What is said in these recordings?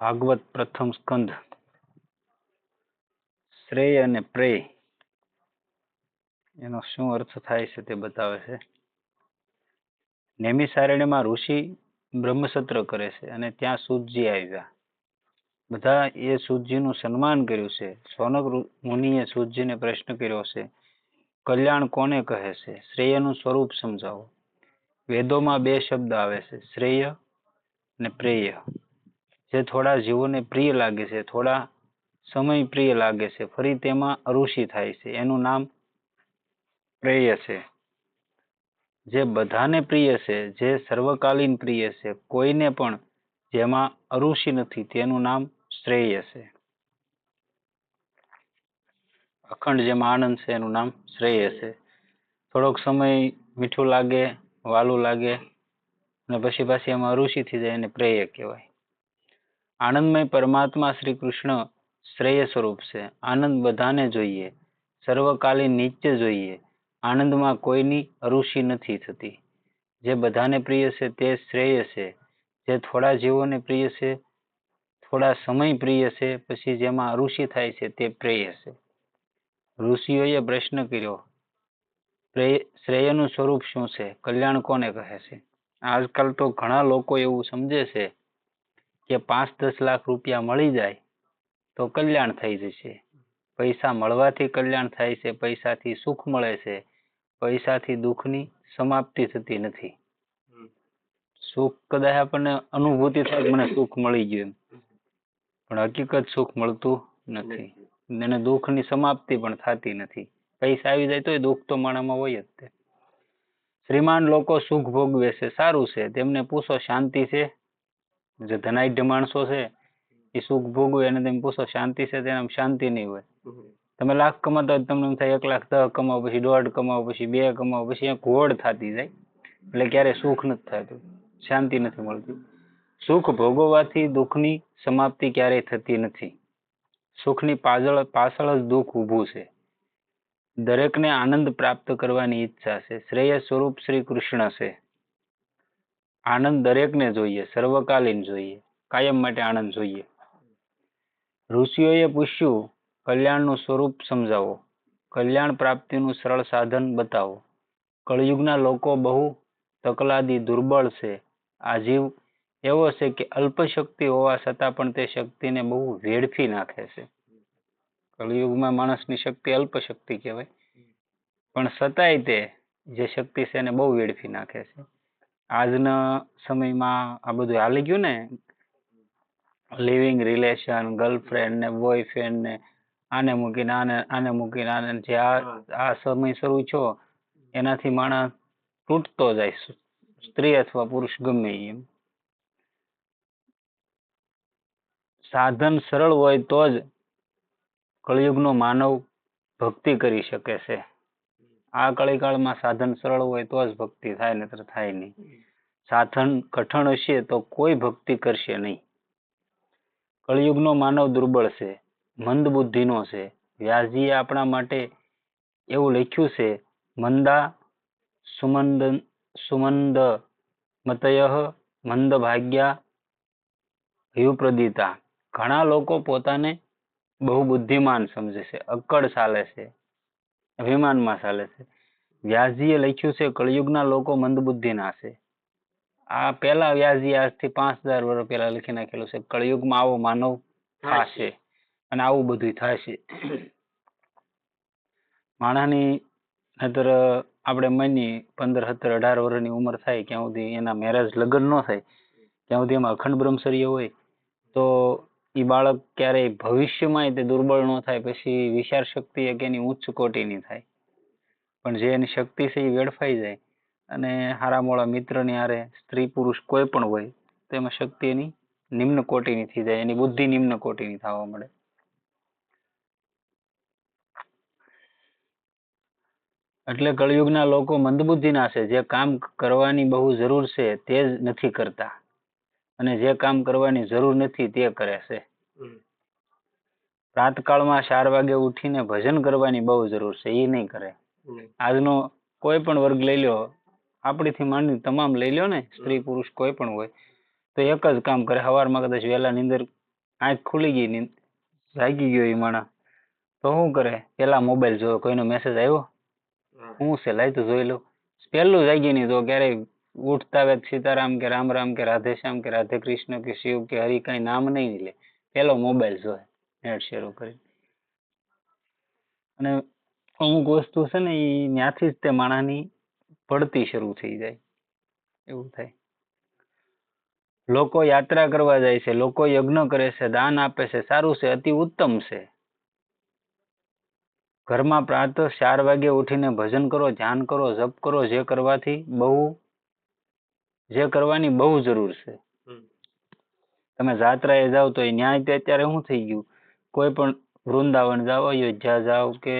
ભાગવત પ્રથમ સ્કંદ શ્રેય અને પ્રેય એનો શું અર્થ થાય છે તે બતાવે છે. નેમિષારણ્યમાં ઋષિ બ્રહ્મસત્ર કરે છે અને ત્યાં સૂતજી આવ્યા. બધા એ સૂતજીનું સન્માન કર્યું છે. શૌનક મુનિએ સૂતજીને પ્રશ્ન કર્યો છે, કલ્યાણ કોને કહે છે? શ્રેયનું સ્વરૂપ સમજાવો. વેદોમાં બે શબ્દ આવે છે, શ્રેય અને પ્રેય. જે થોડા જીવોને પ્રિય લાગે છે, થોડા સમય પ્રિય લાગે છે, ફરી તેમાં અરુષિ થાય છે, એનું નામ પ્રેય છે. જે બધાને પ્રિય છે, જે સર્વકાલીન પ્રિય છે, કોઈને પણ જેમાં અરુષિ નથી, તેનું નામ શ્રેય છે. અખંડ જેમાં આનંદ છે, એનું નામ શ્રેય છે. થોડોક સમય મીઠું લાગે, વાલું લાગે અને પછી પાછી એમાં અરુષિ થઈ જાય, એને પ્રેય કહેવાય. આનંદમય પરમાત્મા શ્રી કૃષ્ણ શ્રેય સ્વરૂપ છે. આનંદ બધાને જોઈએ, સર્વકાલીન નિત્ય જોઈએ. આનંદમાં કોઈની અરુષિ નથી થતી. જે બધાને પ્રિય છે તે શ્રેય છે. જે થોડા જીવોને પ્રિય છે, થોડા સમય પ્રિય છે, પછી જેમાં અરુષિ થાય છે, તે પ્રેય છે. ઋષિઓએ પ્રશ્ન કર્યો, શ્રેયનું સ્વરૂપ શું છે? કલ્યાણ કોને કહે છે? આજકાલ તો ઘણા લોકો એવું સમજે છે કે 5-10 લાખ રૂપિયા મળી જાય તો કલ્યાણ થઈ જશે. પૈસા મળવાથી કલ્યાણ થાય છે, પૈસાથી સુખ મળે છે, પૈસાથી દુઃખની સમાપ્તિ થતી નથી. સુખ કદાચ આપણને અનુભૂતિ થાય, મને સુખ મળી ગયું, પણ હકીકત સુખ મળતું નથી. એને દુઃખની સમાપ્તિ પણ થતી નથી. પૈસા આવી જાય તોય દુઃખ તો માણામાં હોય જ તે. શ્રીમાન લોકો સુખ ભોગવે છે, સારું છે, તેમને પૂછો શાંતિ છે? જે ધનાઢ્ય માણસો છે એ સુખ ભોગવે અને તેમ પૂછો શાંતિ છે? તેને શાંતિ નહીં હોય. તમે લાખ કમાતા હોય તમને એમ થાય 1 લાખ 10 કમાવો, પછી 1.5 કમાવો, પછી 2 કમાવો, પછી ઘોડ થતી જાય. એટલે ક્યારે સુખ નથી થતું, શાંતિ નથી મળતી. સુખ ભોગવવાથી દુઃખની સમાપ્તિ ક્યારેય થતી નથી. સુખની પાછળ જ દુઃખ ઊભું છે. દરેકને આનંદ પ્રાપ્ત કરવાની ઈચ્છા છે. શ્રેય સ્વરૂપ શ્રી કૃષ્ણ છે. આનંદ દરેકને જોઈએ, સર્વકાલીન જોઈએ, કાયમ માટે આનંદ જોઈએ. ઋષિઓએ પૂછ્યું, કલ્યાણનું સ્વરૂપ સમજાવો. કલ્યાણ પ્રાપ્તિનું સરળ સાધન બતાવો. કળયુગના લોકો બહુ તકલાદી, દુર્બળ છે. આ જીવ એવો છે કે અલ્પ શક્તિ હોવા છતાં પણ તે શક્તિને બહુ વેડફી નાખે છે. કળયુગમાં માણસની શક્તિ અલ્પ શક્તિ કહેવાય, પણ છતાંય તે જે શક્તિ છે એને બહુ વેડફી નાખે છે. આજના સમયમાં આ બધું હાલી ગયું ને, લિવિંગ રિલેશન, ગર્લફ્રેન્ડ ને બોયફ્રેન્ડ ને આને મૂકીને આને મૂકીને આને, જે આ સમય શરૂ છો એનાથી માણસ તૂટતો જાય, સ્ત્રી અથવા પુરુષ ગમે એમ. સાધન સરળ હોય તો જ કળિયુગનો માનવ ભક્તિ કરી શકે છે. આ કળીકાળમાં સાધન સરળ હોય તો જ ભક્તિ થાય, નહીતર થાય નહીં. સાધન કઠણ હશે તો કોઈ ભક્તિ કરશે નહીં. કળિયુગનો માનવ દુર્બળ છે, મંદ બુદ્ધિનો છે. વ્યાસજીએ આપણા માટે એવું લખ્યું છે, મંદા સુમંદ મતયઃ મંદ ભાગ્યા હ્યુપ્રદિતા. ઘણા લોકો પોતાને બહુ બુદ્ધિમાન સમજે છે, અક્કડ ચાલે છે, અભિમાનમાં ચાલે છે. વ્યાસજીએ લખ્યું છે, કળિયુગના લોકો મંદબુદ્ધિના છે. આ પહેલા વ્યાસજી આજથી 5000 વર્ષ પહેલા લખી નાખેલું છે. કળિયુગમાં આવો માનવ થશે અને આવું બધું થશે. માણસની નહીતર આપણે માની 15, 17, 18 વર્ષની ઉંમર થાય ત્યાં સુધી એના મેરેજ લગ્ન ન થાય ત્યાં સુધી એમાં અખંડ બ્રહ્મચર્ય હોય તો એ બાળક ક્યારેય ભવિષ્યમાં તે દુર્બળ ન થાય. પછી વિચાર શક્તિ એક એની ઉચ્ચ કોટીની થાય. પણ જે એની શક્તિ છે એ વેડફાઈ જાય અને હારા મોળા મિત્રની હારે, સ્ત્રી પુરુષ કોઈ પણ હોય તો એમાં શક્તિ એની નિમ્ન કોટીની થઈ જાય, એની બુદ્ધિ નિમ્ન કોટીની થવા મળે. એટલે કળિયુગના લોકો મંદબુદ્ધિના છે. જે કામ કરવાની બહુ જરૂર છે તે જ નથી કરતા અને જે કામ કરવાની જરૂર નથી તે કરે છે. પ્રાતકાળમાં 4 વાગે ઉઠીને ભજન કરવાની બહુ જરૂર છે, એ નહીં કરે. આજનો કોઈ પણ વર્ગ લઈ લો, આપણીથી માંડી તમામ લઈ લો ને, સ્ત્રી પુરુષ કોઈ પણ હોય તો એક જ કામ કરે. સવારમાં કદાચ વહેલા નીંદર આંખ ખુલી ગઈ ને જાગી ગયો એ માણસ, તો શું કરે? પેલા મોબાઈલ જોયો, કોઈનો મેસેજ આવ્યો, હું છે લાય તો જોઈ લઉં. પેલું જાગી નહીં તો ક્યારેય ઉઠતા વેત સીતારામ કે રામ રામ કે રાધે શ્યામ કે રાધે કૃષ્ણ કે શિવ કે હરિ કઈ નામ નહીં લે, પેલો મોબાઈલ જોય નેટ શરૂ કરી. અને અમુક વસ્તુ છે ને એ ત્યાંથી જ તે માણસની પડતી શરૂ થઈ જાય, એવું થાય. લોકો યાત્રા કરવા જાય છે, લોકો યજ્ઞ કરે છે, દાન આપે છે, સારું છે, અતિ ઉત્તમ છે. ઘરમાં પ્રાતઃ 4 વાગે ઉઠીને ભજન કરો, ધ્યાન કરો, જપ કરો, જે કરવાની બહુ જરૂર છે. તમે જાત્રાએ જાઓ તો ન્યાય તે અત્યારે શું થઈ ગયું, કોઈ પણ વૃંદાવન જાઓ, અયોધ્યા જાઓ કે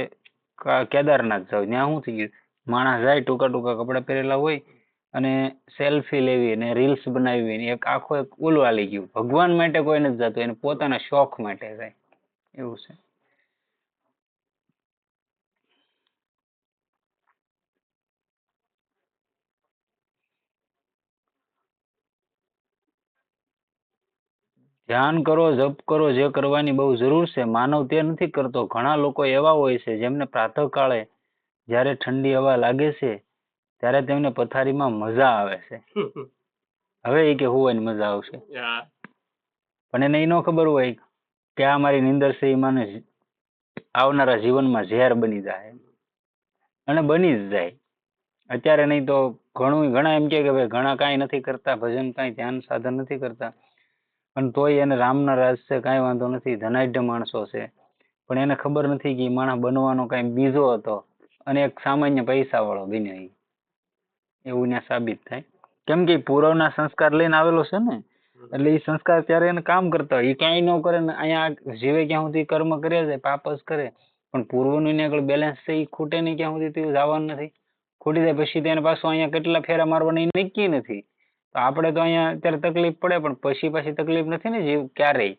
કેદારનાથ જાઓ, ત્યાં શું થઈ ગયું, માણસ જાય ટૂંકા ટૂંકા કપડા પહેરેલા હોય અને સેલ્ફી લેવી ને રીલ્સ બનાવી ને એક આખો એક ઓલું આલી ગયું. ભગવાન માટે કોઈ નથી જતું, એને પોતાના શોખ માટે જાય, એવું છે. ધ્યાન કરો, જપ કરો, જે કરવાની બહુ જરૂર છે. માનવ તે નથી કરતો. ઘણા લોકો એવા હોય છે જેમને પ્રાતઃકાળે જ્યારે ઠંડી હવા લાગે છે ત્યારે તેમને પથારીમાં મજા આવે છે. હવે એ કે હોવાની મજા આવશે, પણ એને એ ન ખબર હોય કે આ મારી નીંદર છે એ મને આવનારા જીવનમાં ઝેર બની જાય, અને બની જ જાય. અત્યારે નહીં તો ઘણા એમ કે ભાઈ ઘણા કાંઈ નથી કરતા, ભજન કાંઈ ધ્યાન સાધન નથી કરતા, અને તોય એને રામના રાજ છે, કાંઈ વાંધો નથી, ધનાઢ્ય માણસો છે, પણ એને ખબર નથી કે માણસ બનવાનો કાંઈ બીજો હતો અને એક સામાન્ય પૈસા વાળો બન્યો. એવું ત્યાં સાબિત થાય. કેમ કે પૂર્વના સંસ્કાર લઈને આવેલો છે ને, એટલે એ સંસ્કાર ત્યારે એને કામ કરતા હોય. એ કાંઈ ન કરે ને અહીંયા જીવે ક્યાં સુધી કર્મ કરે છે, પાપ જ કરે, પણ પૂર્વનું એને આગળ બેલેન્સ છે એ ખૂટે નહીં ક્યાં સુધી તે જવાનું નથી. ખૂટી જાય પછી તેને પાછું અહીંયા કેટલા ફેરા મારવાના એ નક્કી નથી. તો આપણે તો અહીંયા અત્યારે તકલીફ પડે, પણ પછી તકલીફ નથી ને જીવ ક્યારેય.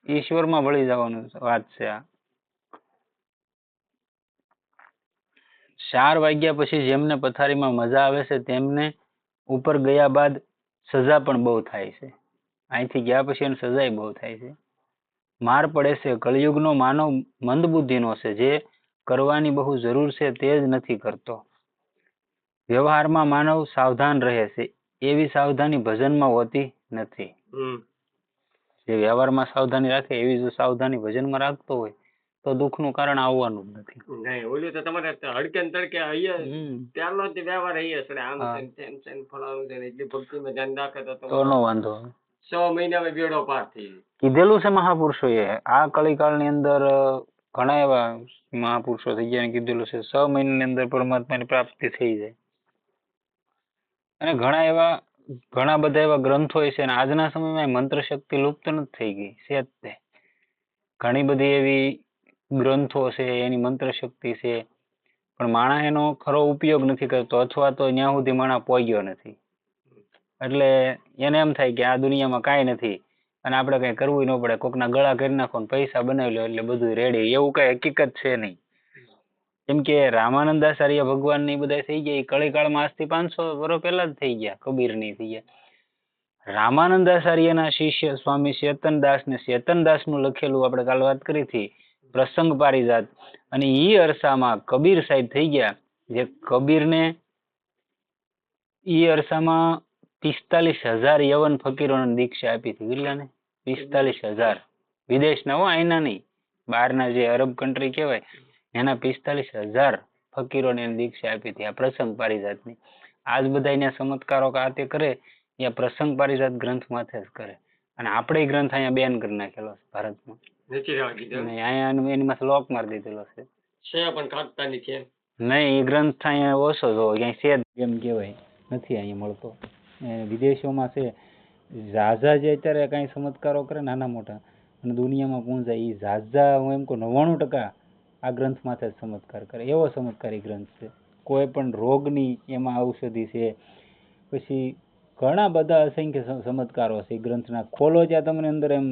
ઈશ્વરમાં ભળી જવાનું વાત છે આ. 4 વાગ્યા પછી જેમને પથારીમાં મજા આવે છે તેમને ઉપર ગયા બાદ સજા પણ બહુ થાય છે. અહીંથી ગયા પછી એને સજાય બહુ થાય છે. માર પડે છે. કળિયુગનો માનવ મંદબુદ્ધિનો છે, જે કરવાની બહુ જરૂર છે તે જ નથી કરતો. વ્યવહારમાં માનવ સાવધાન રહે છે, એવી સાવધાની ભજનમાં હોતી નથી. જે વ્યવહારમાં સાવધાની રાખે એવી જો સાવધાની ભજનમાં રાખતો હોય તો દુઃખનું કારણ આવવાનું જ નથી. ઓલું તો તમારે હડકે ને તડકે ત્યારનો જ વ્યવહાર એટલે આમ ફલાણું એટલી ભક્તિમાં ધ્યાન રાખે તો નો વાંધો. 6 મહિનામાં બેડો પાર થઈ કીધેલું છે મહાપુરુષોએ. આ કળીકાળની અંદર ઘણા એવા મહાપુરુષો થઈ ગયા કીધેલું છે 6 મહિનાની અંદર પરમાત્માની પ્રાપ્તિ થઈ જાય. અને ઘણા બધા એવા ગ્રંથો છે, અને આજના સમયમાં મંત્ર શક્તિ લુપ્ત નથી થઈ ગઈ છે જ તે. ઘણી બધી એવી ગ્રંથો છે, એની મંત્ર શક્તિ છે, પણ માણસ એનો ખરો ઉપયોગ નથી કરતો, અથવા તો ત્યાં સુધી માણસ પહોંચ્યો નથી. એટલે એને એમ થાય કે આ દુનિયામાં કાંઈ નથી અને આપણે કઈ કરવું ન પડે, કોકના ગળા કરી નાખો ને પૈસા બનાવી લો એટલે બધું રેડી. એવું કઈ હકીકત છે નહીં. કેમ કે રામાનંદાચાર્ય ભગવાન ની બધા થઈ ગયા એ કળીકાળમાં આજથી 500 વર્ષ પહેલા જ થઈ ગયા. કબીર ની થઈ ગયા. રામાનંદાચાર્યના શિષ્ય સ્વામી ચેતનદાસ ને ચેતનદાસ નું લખેલું આપણે કાલ વાત કરી હતી પ્રસંગ પારિજાત, અને ઈ અરસામાં કબીર સાહેબ થઈ ગયા. જે કબીરને ઈ અરસામાં 45,000 યવન ફકીરોને દીક્ષા આપી હતી. કેટલાને? 45,000. વિદેશના હો, અહીંના નહીં, બહારના જે અરબ કન્ટ્રી કહેવાય એના 45,000 ફકીરોને દીક્ષા આપી હતી આ પ્રસંગ પારિજાતની. આજ બધા અહીંયા ચમત્કારો આ તે કરે એ પ્રસંગ પારિજાત ગ્રંથ માથે જ કરે. અને આપણે ગ્રંથ અહીંયા બેન કરી નાખેલો છે ભારતમાં. અહીંયા એની માથે લોક મારી દીધેલો છે. નહીં, એ ગ્રંથ અહીંયા ઓછો જો ક્યાંય છે એમ કહેવાય, નથી અહીંયા મળતો. વિદેશોમાં છે. ઝાઝા જે અત્યારે કાંઈ ચમત્કારો કરે નાના મોટા અને દુનિયામાં પહોંચાય એ ઝાઝા, હું એમ કહું 99% આ ગ્રંથ માથે જ ચમત્કાર કરે. એવો ચમત્કારી ગ્રંથ છે. કોઈ પણ રોગની એમાં ઔષધિ છે. પછી ઘણા બધા અસંખ્ય ચમત્કારો છે ગ્રંથના. ખોલો ત્યાં તમને અંદર એમ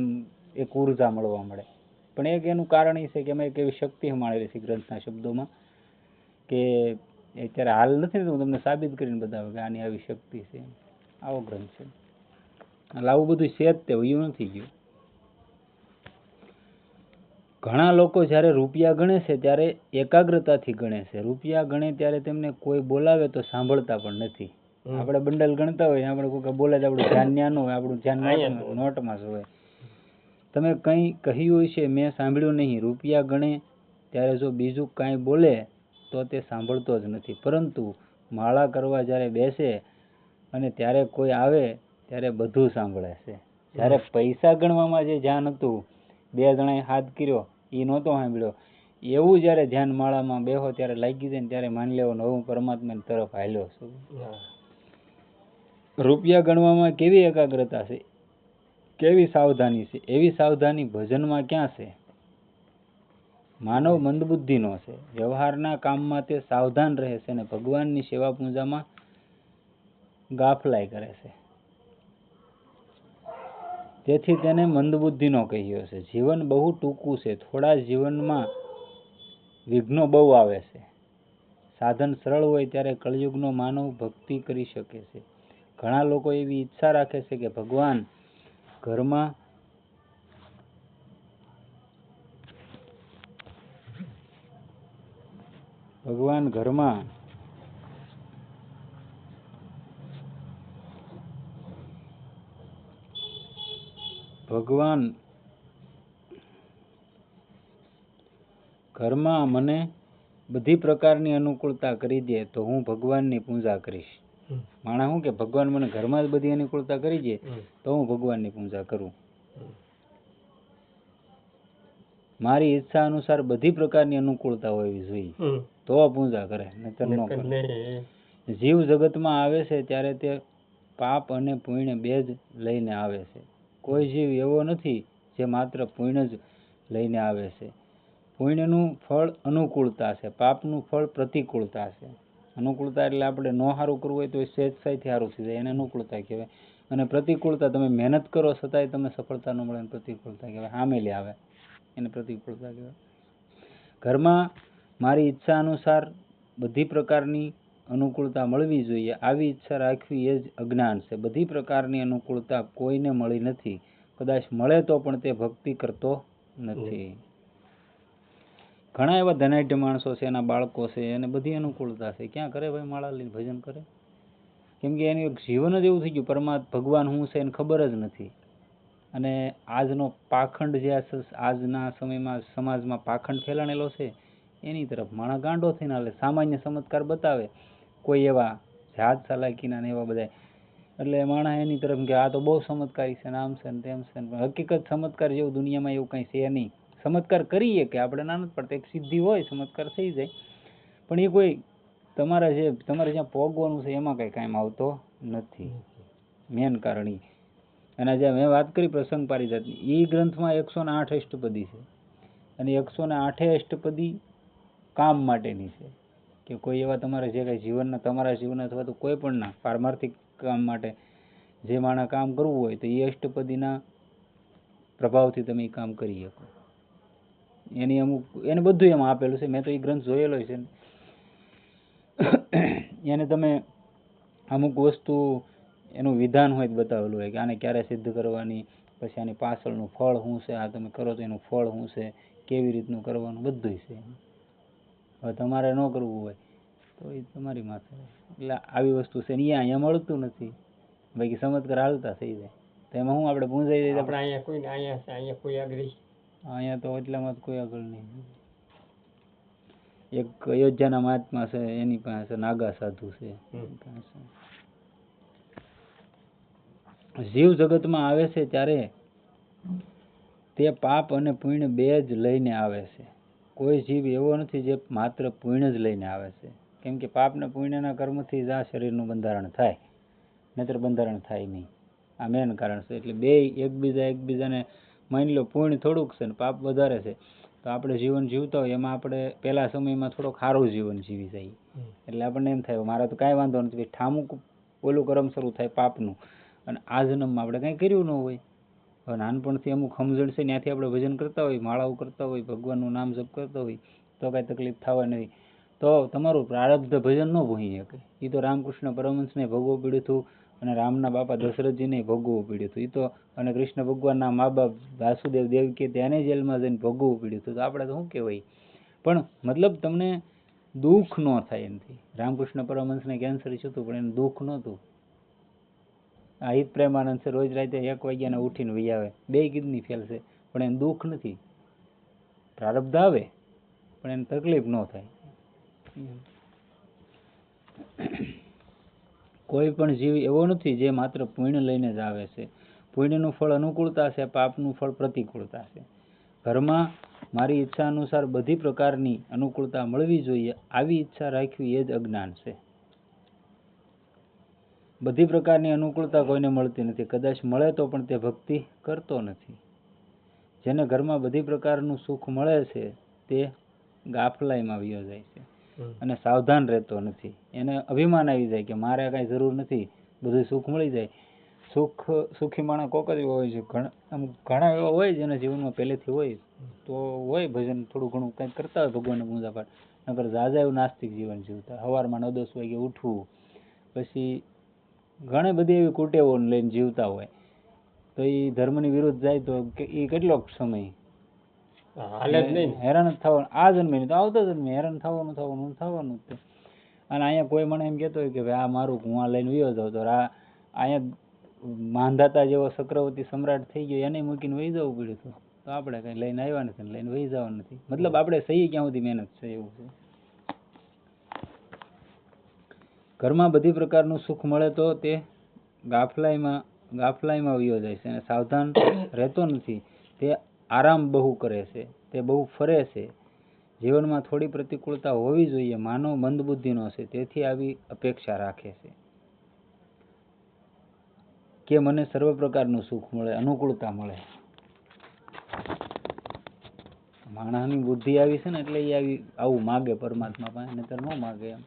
એક ઉર્જા મળવા મળે. પણ એક એનું કારણ એ છે કે એમાં એક એવી શક્તિ માણેલી છે ગ્રંથના શબ્દોમાં કે અત્યારે હાલ નથી ને, હું તમને સાબિત કરીને બતાવું કે આની આવી શક્તિ છે. આવો ગ્રંથ છે. એટલે આવું બધું છે જ તે વયું નથી ગયું. ઘણા લોકો જ્યારે રૂપિયા ગણે છે ત્યારે એકાગ્રતાથી ગણે છે. રૂપિયા ગણે ત્યારે તેમને કોઈ બોલાવે તો સાંભળતા પણ નથી. આપણે બંડલ ગણતા હોય, આપણે કોઈ બોલે તો આપણું ધ્યાન ન્યા ન હોય, આપણું ધ્યાન નોટમાં જ હોય. તમે કંઈ કહ્યું છે મેં સાંભળ્યું નહીં. રૂપિયા ગણે ત્યારે જો બીજું કાંઈ બોલે તો તે સાંભળતો જ નથી. પરંતુ માળા કરવા જ્યારે બેસે અને ત્યારે કોઈ આવે ત્યારે બધું સાંભળે છે. જ્યારે પૈસા ગણવામાં જે ધ્યાન હતું, 2 જણાએ હાથ કર્યો એ નહોતો સાંભળ્યો, એવું જ્યારે ધ્યાન માળામાં બેહો ત્યારે લાગી જાય ને ત્યારે માની લેવાનું હું પરમાત્માની તરફ હાલ્યો છું. રૂપિયા ગણવામાં કેવી એકાગ્રતા છે, કેવી સાવધાની છે? એવી સાવધાની ભજનમાં ક્યાં છે? માનવ મંદબુદ્ધિનો છે. વ્યવહારના કામમાં તે સાવધાન રહે છે અને ભગવાનની સેવા પૂજામાં ગાફલાઈ કરે છે. તેથી તેને મંદબુદ્ધિનો કહ્યો છે. જીવન બહુ ટૂંકું છે. થોડા જીવનમાં વિઘ્નો બહુ આવે છે. સાધન સરળ હોય ત્યારે કળિયુગનો માનવ ભક્તિ કરી શકે છે. ઘણા લોકો એવી ઈચ્છા રાખે છે કે ભગવાન ઘરમાં મને બધી પ્રકારની અનુકૂળતા કરી દે તો હું ભગવાનની પૂજા કરીશ. માણસ શું કે ભગવાન મને ઘરમાં જ બધી અનુકૂળતા કરી દે તો હું ભગવાનની પૂજા કરું. મારી ઈચ્છા અનુસાર બધી પ્રકારની અનુકૂળતા હોવી જોઈએ તો પૂજા કરે, નહીતર ન કરે. જીવ જગતમાં આવે છે ત્યારે તે પાપ અને પુણ્ય બે જ લઈને આવે છે. કોઈ જીવ એવો નથી જે માત્ર પુણ્ય જ લઈને આવે છે. પુણ્યનું ફળ અનુકૂળતા છે, પાપનું ફળ પ્રતિકૂળતા છે. અનુકૂળતા એટલે આપણે ન સારું કરવું હોય તો સ્વેચ્છાથી સારું થઈ જાય, એને અનુકૂળતા કહેવાય. અને પ્રતિકૂળતા તમે મહેનત કરો છતાંય તમને સફળતા ન મળે, પ્રતિકૂળતા કહેવાય. સામેલી આવે એને પ્રતિકૂળતા કહેવાય. ઘરમાં મારી ઈચ્છા અનુસાર બધી પ્રકારની અનુકૂળતા મળવી જોઈએ, આવી ઈચ્છા રાખવી એ જ અજ્ઞાન છે. બધી પ્રકારની અનુકૂળતા કોઈને મળી નથી. કદાચ મળે તો પણ તે ભક્તિ કરતો નથી. ઘણા એવા ધનાઢ્ય માણસો છે, એના બાળકો છે, એને બધી અનુકૂળતા છે, ક્યાં કરે ભાઈ માળા લઈને ભજન કરે? કેમ કે એનું જીવન જ એવું થઈ ગયું, ભગવાન શું છે એને ખબર જ નથી. અને આજનો પાખંડ જે આજના સમયમાં સમાજમાં પાખંડ ફેલાણેલો છે એની તરફ માણસ ગાંડો થઈને હાલે. સામાન્ય ચમત્કાર બતાવે કોઈ એવા જાત ચાલાકીના ને એવા બધા, એટલે માણસ એની તરફ કે આ તો બહુ ચમત્કારી છે, આમ છે ને તેમ છે. હકીકત ચમત્કાર જેવું દુનિયામાં એવું કંઈ છે નહીં. ચમત્કાર કરીએ કે આપણે ના નથી પડતા, એક સિદ્ધિ હોય ચમત્કાર થઈ જાય, પણ એ કોઈ તમારે જ્યાં ભોગવાનું છે એમાં કંઈ કામ આવતો નથી. મેન કારણ એ. અને જે મેં વાત કરી પ્રસંગ પારિજાતની, એ ગ્રંથમાં 108 અષ્ટપદી છે અને 108 અષ્ટપદી કામ માટેની છે કે કોઈ એવા તમારે જે કંઈ તમારા જીવનના અથવા તો કોઈ પણના પારમાર્થિક કામ માટે જે માણસ કામ કરવું હોય તો એ અષ્ટપદીના પ્રભાવથી તમે એ કામ કરી શકો. એને બધું એમાં આપેલું છે. મેં તો એ ગ્રંથ જોયેલો છે. એને તમે અમુક વસ્તુ એનું વિધાન હોય બતાવેલું હોય કે આને ક્યારે સિદ્ધ કરવાની, પછી આની પાછળનું ફળ શું છે, આ તમે કરો તો એનું ફળ શું છે, કેવી રીતનું કરવાનું, બધું છે. હવે તમારે ન કરવું હોય તો એ તમારી માથે. એટલે આવી વસ્તુ છે ને અહીંયા મળતું નથી. બાકી ચમત્કાર હાલતા થઈ જાય તો એમાં હું આપણે પૂંજાઈ જાય. આપણે અહીંયા કોઈ આગળ, અહીંયા તો એટલામાં કોઈ આગળ નહીં. એક અયોધ્યાના મહાત્મા છે, એની પાસે નાગા સાધુ છે. જીવ જગતમાં આવે છે ત્યારે તે પાપ અને પુણ્ય બે જ લઈને આવે છે. કોઈ જીવ એવો નથી જે માત્ર પુણ્ય જ લઈને આવે છે. કેમ કે પાપ ને પુણ્યના કર્મથી જ આ શરીરનું બંધારણ થાય, નહીતર બંધારણ થાય નહીં. આ મેન કારણ છે. એટલે બે એકબીજાને માની લો પુણ્ય થોડુંક છે ને પાપ વધારે છે તો આપણે જીવન જીવતા હોય એમાં આપણે પહેલા સમયમાં થોડોક સારું જીવન જીવી જાય. એટલે આપણને એમ થાય મારે તો કાંઈ વાંધો નથી, ઠામુક ઓલું કર્મ શરૂ થાય પાપનું, અને આ જન્મમાં આપણે કંઈ કર્યું ન હોય. હવે નાનપણથી અમુક સમજણ છે ત્યાંથી આપણે ભજન કરતા હોય, માળાઓ કરતા હોય, ભગવાનનું નામ જપ કરતા હોય તો કાંઈ તકલીફ થવા નથી. તો તમારું પ્રારબ્ધ ભજન ન ભૂલી શકે. એ તો રામકૃષ્ણ પરમહંસને ભોગવવું પડ્યું હતું, અને રામના બાપા દશરથજીને ભોગવવું પડ્યું હતું. એ તો અને કૃષ્ણ ભગવાનના મા બાપ વાસુદેવ દેવકી તેને જેલમાં જઈને ભોગવવું પડ્યું હતું. તો આપણે તો શું કહેવાય, પણ મતલબ તમને દુઃખ ન થાય એનાથી. રામકૃષ્ણ પરમહંસને કેન્સર થયું હતું પણ એને દુઃખ નહોતું. આ હિત પ્રેમાનંદ છે, રોજ રાતે 1 વાગ્યાના ઉઠીને વહી આવે, 2 કિડની ફેલ છે પણ એને દુઃખ નથી. પ્રારબ્ધ આવે પણ એને તકલીફ ન થાય. કોઈ પણ જીવ એવો નથી જે માત્ર પુણ્ય લઈને જ આવે છે. પુણ્યનું ફળ અનુકૂળતા છે, પાપનું ફળ પ્રતિકૂળતા છે. ઘરમાં મારી ઈચ્છા અનુસાર બધી પ્રકારની અનુકૂળતા મળવી જોઈએ, આવી ઈચ્છા રાખવી એ જ અજ્ઞાન છે. બધી પ્રકારની અનુકૂળતા કોઈને મળતી નથી. કદાચ મળે તો પણ તે ભક્તિ કરતો નથી. જેને ઘરમાં બધી પ્રકારનું સુખ મળે છે તે ગાફલાઈમાં વયો જાય છે અને સાવધાન રહેતો નથી. એને અભિમાન આવી જાય કે મારે કાંઈ જરૂર નથી, બધું સુખ મળી જાય. સુખી માણસ કોક જ હોય છે. ઘણા એવા હોય જેના જીવનમાં પહેલેથી હોય તો હોય ભજન થોડું ઘણું કંઈક કરતા હોય, ભગવાનને પૂજાપાઠ. નકર ઝાઝા એવું નાસ્તિક જીવન જીવતા. સવારમાં 9-10 વાગે ઉઠવું, પછી ઘણી બધી એવી કુટેવોને લઈને જીવતા હોય. તો એ ધર્મની વિરુદ્ધ જાય તો એ કેટલોક સમય હેરાન જ થવાનું. આ જન્મે નહીં તો આવતા જન્મે હેરાન થવાનું જ. અને અહીંયા કોઈ મને એમ કહેતો હોય કે ભાઈ આ મારું હું આ લઈને વયો જાઉં, તો અહીંયા માંધાતા જેવો ચક્રવર્તી સમ્રાટ થઈ ગયો, એને મૂકીને વહી જવું પડ્યું હતું. તો આપણે કંઈ લઈને આવ્યા નથી, લઈને વહી જવાનું નથી. મતલબ આપણે સહી ક્યાં સુધી મહેનત છે એવું છે. ઘરમાં બધી પ્રકારનું સુખ મળે તો તે ગાફલાઈમાં વયો જાય છે અને સાવધાન રહેતો નથી. તે આરામ બહુ કરે છે, તે બહુ ફરે છે. જીવનમાં થોડી પ્રતિકૂળતા હોવી જોઈએ. માનવ મંદબુદ્ધિનો છે, તેથી આવી અપેક્ષા રાખે છે કે મને સર્વ પ્રકારનું સુખ મળે, અનુકૂળતા મળે. માણસની બુદ્ધિ આવી છે ને એટલે એ આવું માગે પરમાત્મા પાસે, નહીતર ન માગે એમ.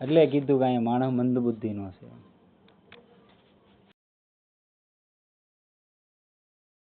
એટલે કીધું કે અહીંયા માણસ મંદબુદ્ધિનો છે.